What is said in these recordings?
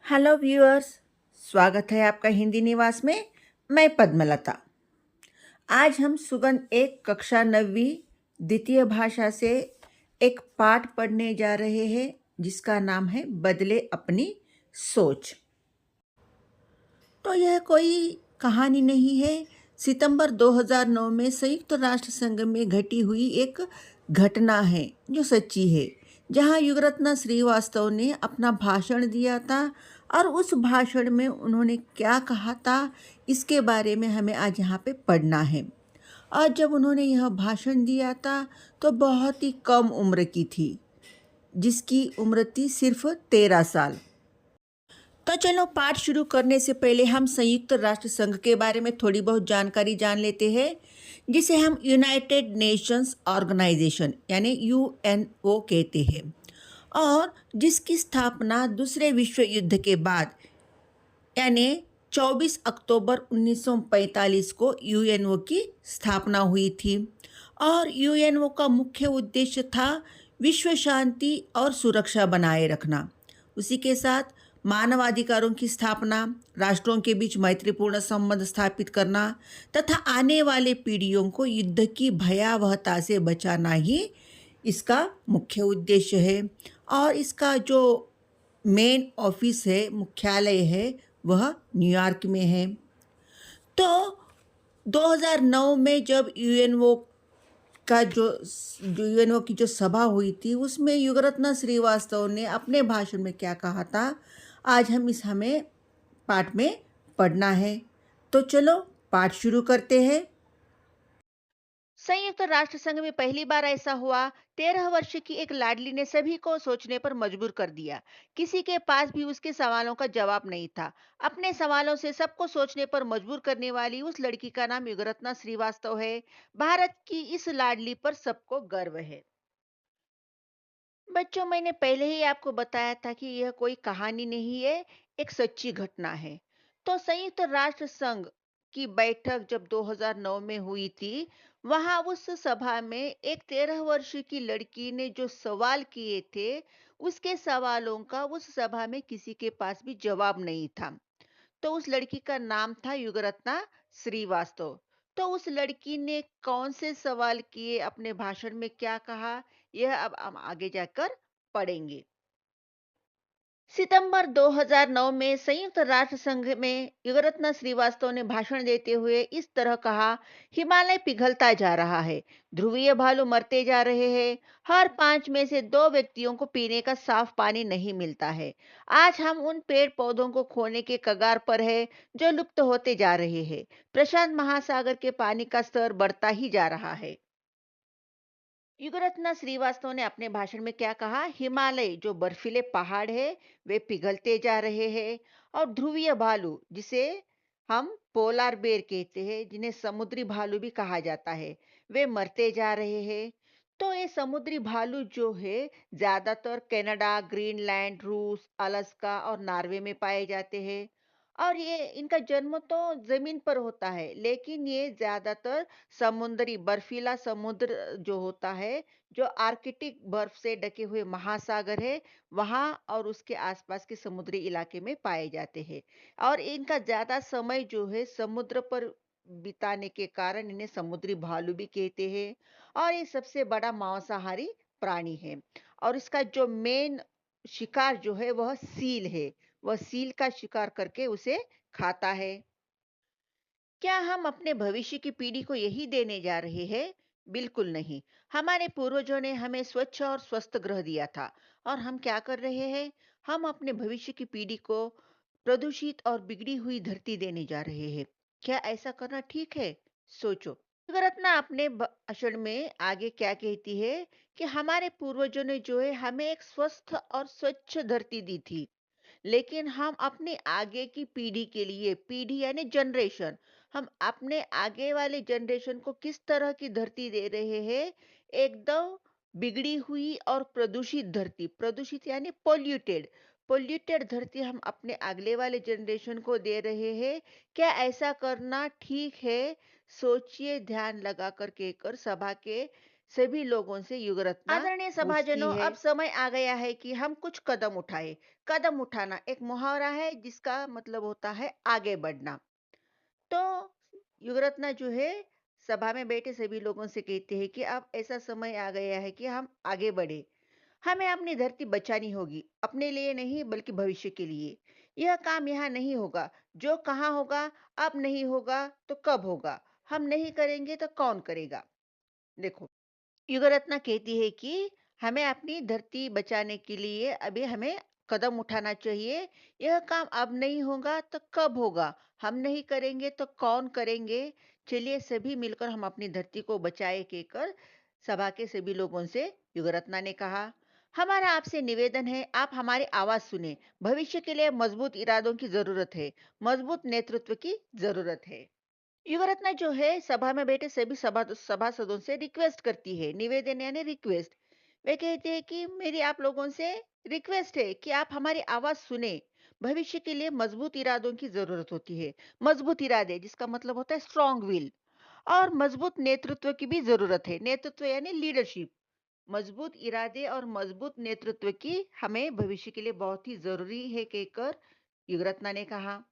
Hello viewers. स्वागत है आपका हिंदी निवास में। मैं पद्मलता। आज हम सुगंध एक कक्षा 9वीं द्वितीय भाषा से एक पाठ पढ़ने जा रहे हैं जिसका नाम है बदले अपनी सोच। तो यह कोई कहानी नहीं है। सितंबर 2009 में संयुक्त राष्ट्र संघ में घटी हुई एक घटना है जो सच्ची है, जहां युगरत्न श्रीवास्तव ने अपना भाषण दिया था और उस भाषण में उन्होंने क्या कहा था इसके बारे में हमें आज यहाँ पे पढ़ना है। और जब उन्होंने यह भाषण दिया था तो बहुत ही कम उम्र की थी, जिसकी उम्र थी सिर्फ 13 साल। तो चलो पाठ शुरू करने से पहले हम संयुक्त राष्ट्र संघ के बारे में थोड़ी बहुत जानकारी जान लेते हैं, जिसे हम यूनाइटेड नेशंस ऑर्गेनाइजेशन यानी यूएनओ कहते हैं, और जिसकी स्थापना दूसरे विश्व युद्ध के बाद यानी 24 अक्टूबर 1945 को यूएनओ की स्थापना हुई थी। और यूएनओ का मुख्य उद्देश्य था विश्व शांति और सुरक्षा बनाए रखना, उसी के साथ मानवाधिकारों की स्थापना, राष्ट्रों के बीच मैत्रीपूर्ण संबंध स्थापित करना तथा आने वाले पीढ़ियों को युद्ध की भयावहता से बचाना ही इसका मुख्य उद्देश्य है। और इसका जो मेन ऑफिस है, मुख्यालय है, वह न्यूयॉर्क में है। तो 2009 में जब यूएनओ की जो सभा हुई थी उसमें युगरत्न श्रीवास्तव ने अपने भाषण में क्या कहा था, आज हमें पाठ में पढ़ना है। तो चलो पाठ शुरू करते हैं। संयुक्त राष्ट्र संघ में पहली बार ऐसा हुआ। 13 वर्ष की एक लाडली ने सभी को सोचने पर मजबूर कर दिया। किसी के पास भी उसके सवालों का जवाब नहीं था। अपने सवालों से सबको सोचने पर मजबूर करने वाली उस लड़की का नाम युगरत्ना श्रीवास्तव है। भारत की इस लाडली पर सबको गर्व है। बच्चों, मैंने पहले ही आपको बताया था कि यह कोई कहानी नहीं है, एक सच्ची घटना है। तो संयुक्त राष्ट्र संघ की बैठक जब 2009 में हुई थी, वहां उस सभा में एक 13 वर्ष की लड़की ने जो सवाल किए थे, उसके सवालों का उस सभा में किसी के पास भी जवाब नहीं था। तो उस लड़की का नाम था युगरत्ना श्रीवास्तव। तो उस लड़की ने कौन से सवाल किए, अपने भाषण में क्या कहा, यह अब हम आगे जाकर पढ़ेंगे। सितंबर 2009 में संयुक्त राष्ट्र संघ में युगरत्न श्रीवास्तव ने भाषण देते हुए इस तरह कहा। हिमालय पिघलता जा रहा है, ध्रुवीय भालू मरते जा रहे हैं, हर 5 में से 2 व्यक्तियों को पीने का साफ पानी नहीं मिलता है। आज हम उन पेड़ पौधों को खोने के कगार पर है जो लुप्त होते जा रहे हैं। प्रशांत महासागर के पानी का स्तर बढ़ता ही जा रहा है। युगरत्न श्रीवास्तव ने अपने भाषण में क्या कहा। हिमालय जो बर्फीले पहाड़ है, वे पिघलते जा रहे हैं। और ध्रुवीय भालू, जिसे हम पोलार बेर कहते हैं, जिन्हें समुद्री भालू भी कहा जाता है, वे मरते जा रहे हैं। तो ये समुद्री भालू जो है, ज्यादातर कनाडा, ग्रीनलैंड, रूस, अलास्का और नॉर्वे में पाए जाते हैं। और ये इनका जन्म तो जमीन पर होता है, लेकिन ये ज्यादातर समुद्री बर्फीला समुद्र जो होता है, जो आर्कटिक बर्फ से ढके हुए महासागर है, वहाँ और उसके आसपास के समुद्री इलाके में पाए जाते हैं। और इनका ज्यादा समय जो है समुद्र पर बिताने के कारण इन्हें समुद्री भालू भी कहते हैं। और ये सबसे बड़ा मांसाहारी प्राणी है। और इसका जो मेन शिकार जो है वह सील है। वह सील का शिकार करके उसे खाता है। क्या हम अपने भविष्य की पीढ़ी को यही देने जा रहे हैं? बिल्कुल नहीं। हमारे पूर्वजों ने हमें स्वच्छ और स्वस्थ ग्रह दिया था, और हम क्या कर रहे हैं? हम अपने भविष्य की पीढ़ी को प्रदूषित और बिगड़ी हुई धरती देने जा रहे हैं। क्या ऐसा करना ठीक है? सोचो। रत्ना अपने भाषण में आगे क्या कहती है कि हमारे पूर्वजों ने जो है हमें एक स्वस्थ और स्वच्छ धरती दी थी, लेकिन हम अपने आगे की पीढ़ी के लिए, पीढ़ी यानी जनरेशन, हम अपने आगे वाले जनरेशन को किस तरह की धरती दे रहे हैं? एकदम बिगड़ी हुई और प्रदूषित धरती। प्रदूषित यानी पोल्यूटेड। पोल्यूटेड धरती हम अपने अगले वाले जनरेशन को दे रहे हैं। क्या ऐसा करना ठीक है? सोचिए, ध्यान लगा कर कहकर सभा के सभी लोगों से युग रत्ना आदरणीय पूछती सभाजनों, है। अब समय आ गया है कि हम कुछ कदम उठाएं। कदम उठाना एक मुहावरा है जिसका मतलब होता है आगे बढ़ना। तो युगरत्ना जो है सभा में बैठे सभी लोगों से कहते हैं कि अब ऐसा समय आ गया है कि हम आगे बढ़े। हमें अपनी धरती बचानी होगी, अपने लिए नहीं बल्कि भविष्य के लिए। यह काम यहाँ नहीं होगा, जो कहाँ होगा, अब नहीं होगा तो कब होगा। हम नहीं करेंगे तो कौन करेगा। देखो, युगरत्ना कहती है कि हमें अपनी धरती बचाने के लिए अभी हमें कदम उठाना चाहिए। यह काम अब नहीं होगा तो कब होगा। हम नहीं करेंगे तो कौन करेंगे। चलिए सभी मिलकर हम अपनी धरती को बचाए कहकर सभा के सभी लोगों से युगरत्ना ने कहा, हमारा आपसे निवेदन है, आप हमारी आवाज सुने। भविष्य के लिए मजबूत इरादों की जरूरत है, मजबूत नेतृत्व की जरूरत है। युवरत्ना जो है सभा में बैठे सभी सभासदों से रिक्वेस्ट करती है। निवेदन यानी रिक्वेस्ट। वे कहते हैं कि मेरी आप लोगों से रिक्वेस्ट है कि आप हमारी आवाज सुने। भविष्य के लिए मजबूत इरादों की जरूरत होती है। मजबूत इरादे जिसका मतलब होता है स्ट्रॉन्ग विल। और मजबूत नेतृत्व की भी जरूरत है। नेतृत्व यानी लीडरशिप। मजबूत इरादे और मजबूत नेतृत्व की हमें भविष्य के लिए बहुत ही जरूरी है कहकर युगरत्ना ने कहा।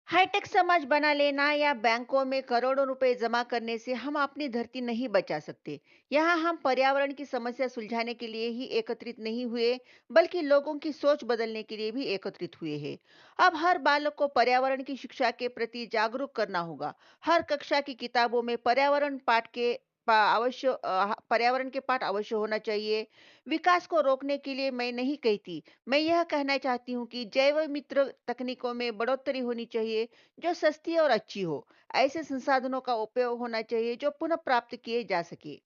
हाईटेक समाज बना लेना या बैंकों में करोड़ों रुपए जमा करने से हम अपनी धरती नहीं बचा सकते। यहाँ हम पर्यावरण की समस्या सुलझाने के लिए ही एकत्रित नहीं हुए, बल्कि लोगों की सोच बदलने के लिए भी एकत्रित हुए हैं। अब हर बालक को पर्यावरण की शिक्षा के प्रति जागरूक करना होगा। हर कक्षा की किताबों में पर्यावरण के पाठ अवश्य होना चाहिए। विकास को रोकने के लिए मैं नहीं कहती, मैं यह कहना चाहती हूँ कि जैव मित्र तकनीकों में बढ़ोतरी होनी चाहिए जो सस्ती और अच्छी हो। ऐसे संसाधनों का उपयोग होना चाहिए जो पुनः प्राप्त किए जा सके।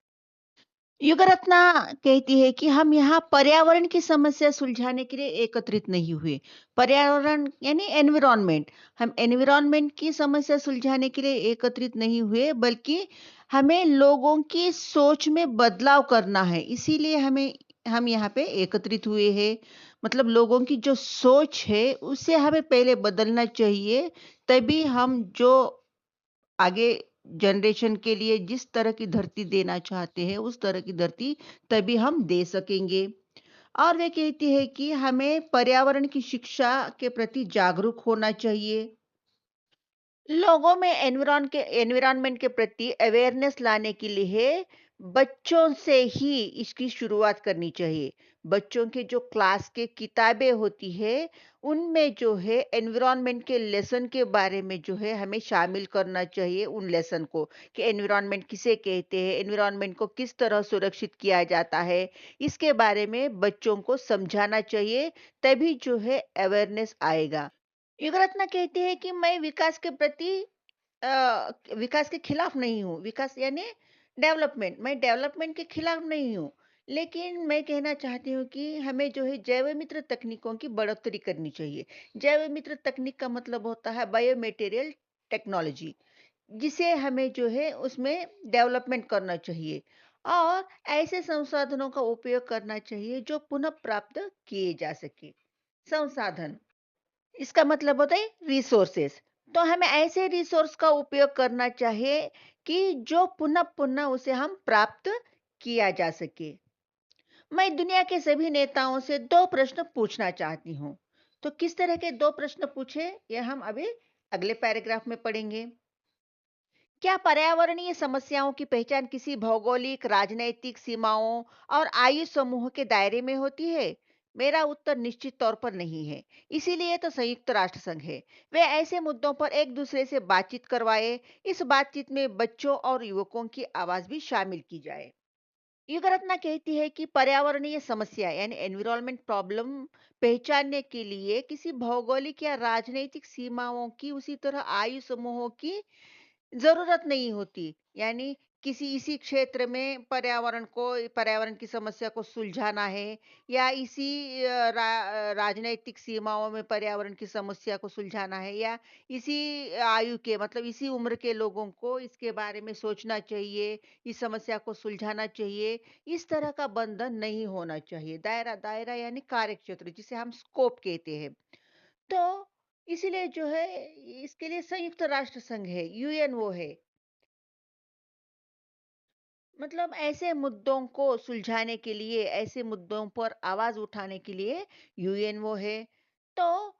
युगरत्ना कहती है कि हम यहाँ पर्यावरण की समस्या सुलझाने के लिए एकत्रित नहीं हुए। पर्यावरण यानी एनवायरनमेंट। हम एनवायरनमेंट की समस्या सुलझाने के लिए एकत्रित नहीं हुए, बल्कि हमें लोगों की सोच में बदलाव करना है। इसीलिए हम यहाँ पे एकत्रित हुए हैं। मतलब लोगों की जो सोच है उसे हमें पहले बदलना चाहिए। तभी हम जो आगे जनरेशन के लिए जिस तरह की धरती देना चाहते हैं उस तरह की धरती तभी हम दे सकेंगे। और वे कहती है कि हमें पर्यावरण की शिक्षा के प्रति जागरूक होना चाहिए। लोगों में एनवायरनमेंट के प्रति अवेयरनेस लाने के लिए बच्चों से ही इसकी शुरुआत करनी चाहिए। बच्चों के जो क्लास के किताबें होती है उनमें जो है एनवायरनमेंट के लेसन के बारे में जो है हमें शामिल करना चाहिए उन लेसन को कि एनवायरनमेंट किसे कहते हैं, एनवायरनमेंट को किस तरह सुरक्षित किया जाता है। इसके बारे में बच्चों को समझाना चाहिए। तभी जो है अवेयरनेस आएगा। युगरत्ना कहती है कि मैं विकास के खिलाफ नहीं हूँ। विकास यानी डेवलपमेंट। मैं डेवलपमेंट के खिलाफ नहीं हूँ। लेकिन मैं कहना चाहती हूँ कि हमें जो है जैव मित्र तकनीकों की बढ़ोतरी करनी चाहिए। जैव मित्र तकनीक का मतलब होता है बायो मटेरियल टेक्नोलॉजी, जिसे हमें जो है उसमें डेवलपमेंट करना चाहिए। और ऐसे संसाधनों का उपयोग करना चाहिए जो पुनः प्राप्त किए जा सके। संसाधन इसका मतलब होता है रिसोर्सेस। तो हमें ऐसे रिसोर्स का उपयोग करना चाहिए कि जो पुनः पुनः उसे हम प्राप्त किया जा सके। मैं दुनिया के सभी नेताओं से दो प्रश्न पूछना चाहती हूँ। तो किस तरह के दो प्रश्न पूछे ये हम अभी अगले पैराग्राफ में पढ़ेंगे। क्या पर्यावरणीय समस्याओं की पहचान किसी भौगोलिक, राजनैतिक सीमाओं और आयु समूह के दायरे में होती है? मेरा उत्तर निश्चित तौर पर नहीं है। इसीलिए तो संयुक्त राष्ट्र संघ है। वे ऐसे मुद्दों पर एक दूसरे से बातचीत करवाए। इस बातचीत में बच्चों और युवकों की आवाज भी शामिल की जाए। युगरत्ना कहती है कि पर्यावरणीय समस्या यानी एनवायरमेंट प्रॉब्लम पहचानने के लिए किसी भौगोलिक या राजनैतिक सीमाओं की, उसी तरह आयु समूहों की ज़रूरत नहीं होती। यानी किसी इसी क्षेत्र में पर्यावरण की समस्या को सुलझाना है या इसी राजनैतिक सीमाओं में पर्यावरण की समस्या को सुलझाना है या इसी आयु के मतलब इसी उम्र के लोगों को इसके बारे में सोचना चाहिए, इस समस्या को सुलझाना चाहिए। इस तरह का बंधन नहीं होना चाहिए। दायरा दायरा यानी कार्यक्षेत्र जिसे हम स्कोप कहते हैं। तो इसीलिए जो है इसके लिए संयुक्त राष्ट्र संघ है, यूएन वो है। मतलब ऐसे मुद्दों को सुलझाने के लिए, ऐसे मुद्दों पर आवाज उठाने के लिए यूएनओ है। तो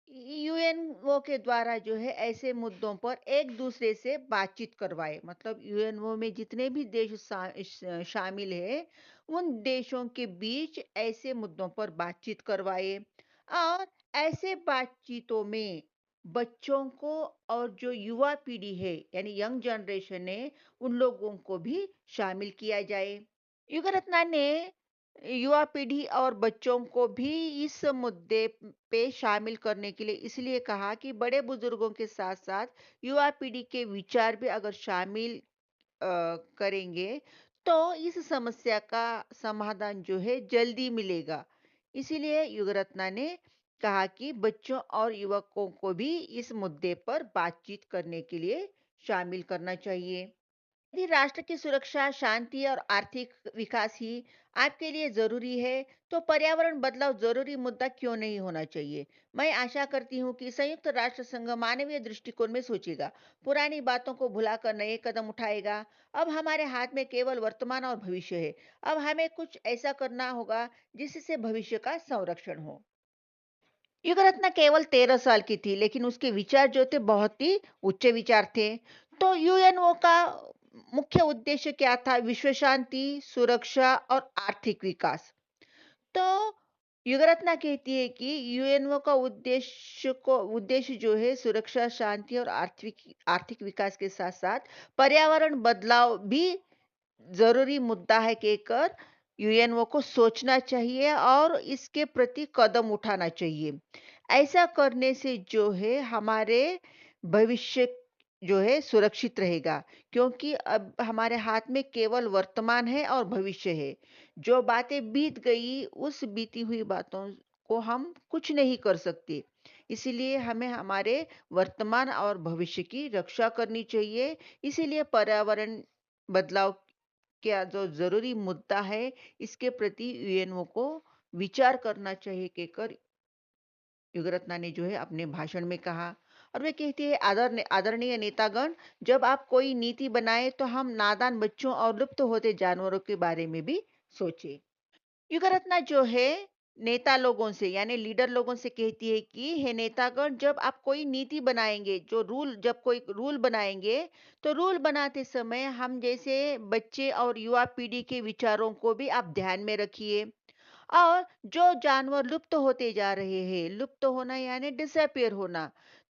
यूएनओ के द्वारा जो है ऐसे मुद्दों पर एक दूसरे से बातचीत करवाए, मतलब यूएनओ में जितने भी देश शामिल है, उन देशों के बीच ऐसे मुद्दों पर बातचीत करवाए। और ऐसे बातचीतों में बच्चों को और जो युवा पीढ़ी है, यानी यंग जनरेशन है, उन लोगों को भी शामिल किया जाए। युग रत्ना ने युवा पीढ़ी और बच्चों को भी इस मुद्दे पे शामिल करने के लिए इसलिए कहा कि बड़े बुजुर्गों के साथ साथ युवा पीढ़ी के विचार भी अगर शामिल करेंगे, तो इस समस्या का समाधान जो है जल्दी मिलेगा। इसीलिए युग रत्ना ने कहा कि बच्चों और युवकों को भी इस मुद्दे पर बातचीत करने के लिए शामिल करना चाहिए। यदि राष्ट्र की सुरक्षा, शांति और आर्थिक विकास ही आपके लिए जरूरी है, तो पर्यावरण बदलाव जरूरी मुद्दा क्यों नहीं होना चाहिए। मैं आशा करती हूँ कि संयुक्त राष्ट्र संघ मानवीय दृष्टिकोण में सोचेगा, पुरानी बातों को भुलाकर नए कदम उठाएगा। अब हमारे हाथ में केवल वर्तमान और भविष्य है। अब हमें कुछ ऐसा करना होगा जिससे भविष्य का संरक्षण हो। युग रत्ना केवल 13 साल की थी, लेकिन उसके विचार जो थे बहुत ही उच्च विचार थे। तो यूएनओ का मुख्य उद्देश्य क्या था? विश्व शांति, सुरक्षा और आर्थिक विकास। तो युग रत्ना कहती है कि यूएनओ का उद्देश्य जो है सुरक्षा, शांति और आर्थिक आर्थिक विकास के साथ साथ पर्यावरण बदलाव भी जरूरी मुद्दा है कहकर यूएनओ को सोचना चाहिए और इसके प्रति कदम उठाना चाहिए। ऐसा करने से जो है हमारे भविष्य जो है सुरक्षित रहेगा, क्योंकि अब हमारे हाथ में केवल वर्तमान है और भविष्य है। जो बातें बीत गई, उस बीती हुई बातों को हम कुछ नहीं कर सकते। इसीलिए हमें हमारे वर्तमान और भविष्य की रक्षा करनी चाहिए। इसीलिए पर्यावरण बदलाव क्या जो ज़रूरी मुद्दा है, इसके प्रति यूएनओ को विचार करना चाहिए कहकर युगरत्ना ने जो है अपने भाषण में कहा। और वे कहती है, आदरणीय नेतागण, जब आप कोई नीति बनाए तो हम नादान बच्चों और लुप्त होते जानवरों के बारे में भी सोचें। युग रत्ना जो है नेता लोगों से, यानी लीडर लोगों से कहती है कि हे नेतागण, जब आप कोई नीति बनाएंगे, जब कोई रूल बनाएंगे, तो रूल बनाते समय हम जैसे बच्चे और युवा पीढ़ी के विचारों को भी आप ध्यान में रखिए। और जो जानवर लुप्त होते जा रहे हैं, लुप्त होना यानी डिसअपियर होना,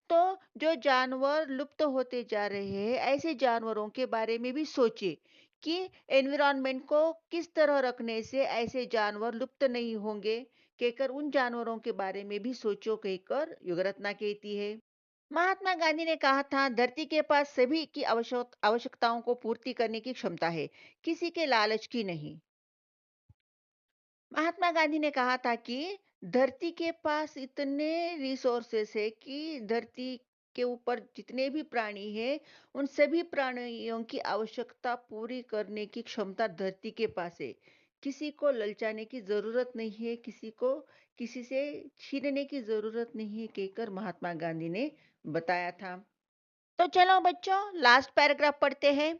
तो जो जानवर लुप्त होते जा रहे हैं, ऐसे जानवरों के बारे में भी सोचे कि एनवायरनमेंट को किस तरह रखने से ऐसे जानवर लुप्त नहीं होंगे, कहकर उन जानवरों के बारे में भी सोचो कहकर युगरत्ना कहती है। महात्मा गांधी ने कहा था, धरती के पास सभी की आवश्यकताओं को पूर्ति करने की क्षमता है, किसी के लालच की नहीं। महात्मा गांधी ने कहा था कि धरती के पास इतने रिसोर्सेस है कि धरती के ऊपर जितने भी प्राणी हैं, उन सभी प्राणियों की आवश्यकता पूरी करने की क्षमता धरती के पास है। किसी को ललचाने की जरूरत नहीं है, किसी को किसी से छीनने की जरूरत नहीं है कहकर महात्मा गांधी ने बताया था। तो चलो बच्चों, लास्ट पैराग्राफ पढ़ते हैं।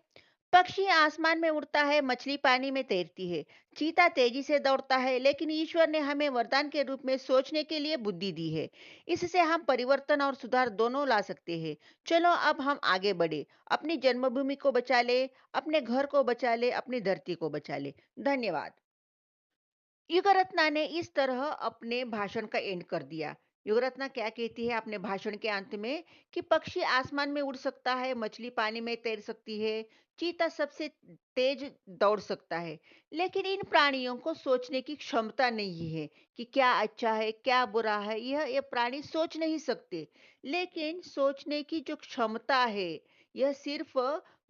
पक्षी आसमान में उड़ता है, मछली पानी में तैरती है, चीता तेजी से दौड़ता है, लेकिन ईश्वर ने हमें वरदान के रूप में सोचने के लिए बुद्धि दी है। इससे हम परिवर्तन और सुधार दोनों ला सकते हैं। चलो अब हम आगे बढ़े, अपनी जन्मभूमि को बचा ले, अपने घर को बचा ले, अपनी धरती को बचा ले। धन्यवाद। युगरत्ना ने इस तरह अपने भाषण का एंड कर दिया। युगरत्ना क्या कहती है अपने भाषण के अंत में? कि पक्षी आसमान में उड़ सकता है, मछली पानी में तैर सकती है, चीता सबसे तेज दौड़ सकता है, लेकिन इन प्राणियों को सोचने की क्षमता नहीं है कि क्या अच्छा है, क्या बुरा है। यह ये प्राणी सोच नहीं सकते। लेकिन सोचने की जो क्षमता है, यह सिर्फ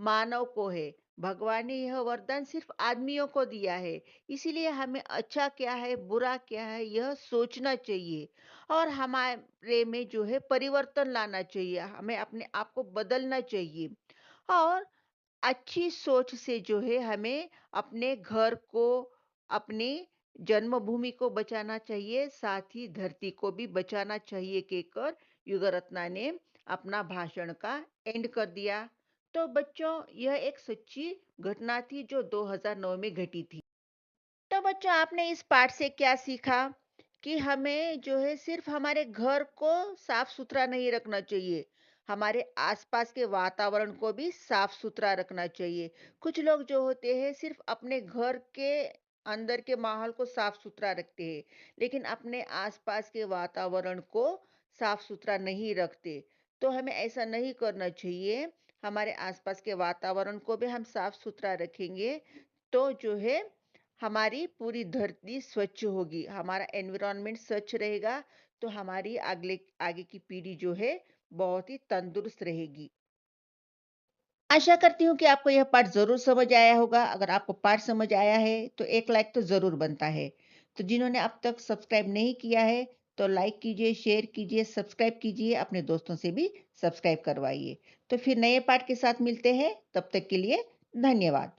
मानव को है। भगवान ने यह वरदान सिर्फ आदमियों को दिया है। इसीलिए हमें अच्छा क्या है, बुरा क्या है, यह सोचना चाहिए और हमारे में जो है परिवर्तन लाना चाहिए। हमें अपने आप को बदलना चाहिए और अच्छी सोच से जो है हमें अपने घर को, अपनी जन्मभूमि को बचाना चाहिए, साथ ही धरती को भी बचाना चाहिए कहकर युगरत्ना ने अपना भाषण का एंड कर दिया। तो बच्चों, यह एक सच्ची घटना थी जो 2009 में घटी थी। तो बच्चों, आपने इस पाठ से क्या सीखा? कि हमें जो है सिर्फ हमारे घर को साफ सुथरा नहीं रखना चाहिए, हमारे आसपास के वातावरण को भी साफ सुथरा रखना चाहिए। कुछ लोग जो होते हैं सिर्फ अपने घर के अंदर के माहौल को साफ सुथरा रखते हैं, लेकिन अपने आसपास के वातावरण को साफ सुथरा नहीं रखते। तो हमें ऐसा नहीं करना चाहिए। हमारे आसपास के वातावरण को भी हम साफ सुथरा रखेंगे, तो जो है हमारी पूरी धरती स्वच्छ होगी, हमारा एनवायरनमेंट स्वच्छ रहेगा, तो हमारी आगे आगे की पीढ़ी जो है बहुत ही तंदुरुस्त रहेगी। आशा करती हूँ कि आपको यह पाठ ज़रूर समझ आया होगा। अगर आपको पाठ समझ आया है तो एक लाइक तो ज़रूर बनता है। तो जिन्होंने अब तक सब्सक्राइब नहीं किया है तो लाइक कीजिए, शेयर कीजिए, सब्सक्राइब कीजिए, अपने दोस्तों से भी सब्सक्राइब करवाइए। तो फिर नए पाठ के साथ मिलते हैं, तब तक के लिए धन्यवाद।